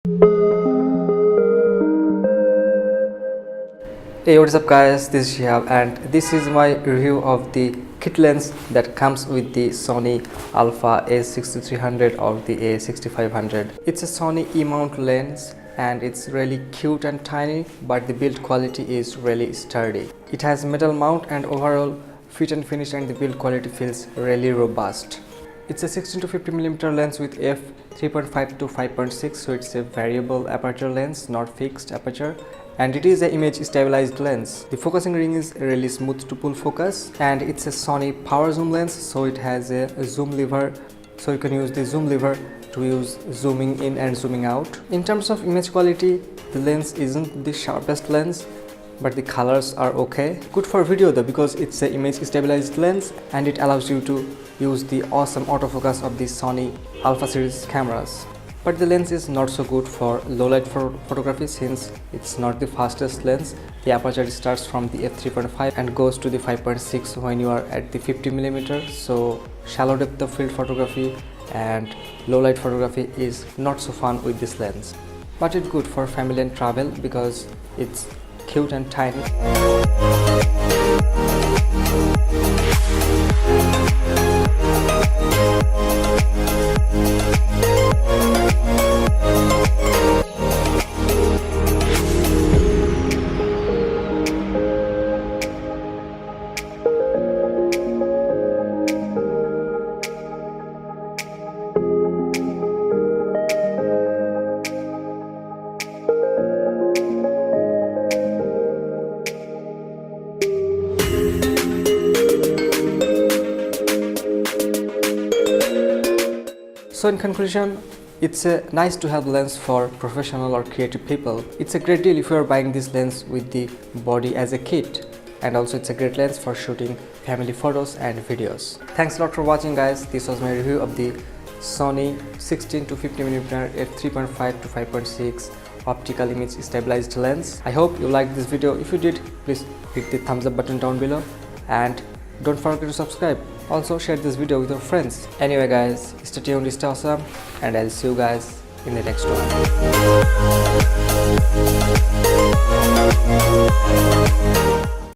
Hey, what's up guys, this is Shihab and this is my review of the kit lens that comes with the Sony Alpha a6300 or the a6500. It's a Sony E mount lens and it's really cute and tiny, but the build quality is really sturdy. It has metal mount and overall fit and finish, and the build quality feels really robust. It's a 16 to 50 mm lens with f 3.5 to 5.6, so it's a variable aperture lens, not fixed aperture, and it is an image stabilized lens. The focusing ring is really smooth to pull focus, and it's a Sony power zoom lens, so it has a zoom lever, so you can use the zoom lever to use zooming in and zooming out. In terms of image quality, the lens isn't the sharpest lens, but the colors are okay. Good for video though, because it's an image stabilized lens and it allows you to use the awesome autofocus of the Sony Alpha series cameras. But the lens is not so good for low light photography, since it's not the fastest lens. The aperture starts from the f3.5 and goes to the 5.6 when you are at the 50 mm, so shallow depth of field photography and low light photography is not so fun with this lens. But it's good for family and travel because it's cute and tiny. So in conclusion, it's a nice to have lens for professional or creative people. It's a great deal if you are buying this lens with the body as a kit, and also it's a great lens for shooting family photos and videos. Thanks a lot for watching guys. This was my review of the Sony 16 to 50 mm f3.5 to 5.6 optical image stabilized lens. I hope you liked this video. If you did, please hit the thumbs up button down below and don't forget to subscribe. Also share this video with your friends. Anyway guys, stay tuned, stay awesome, and I'll see you guys in the next one.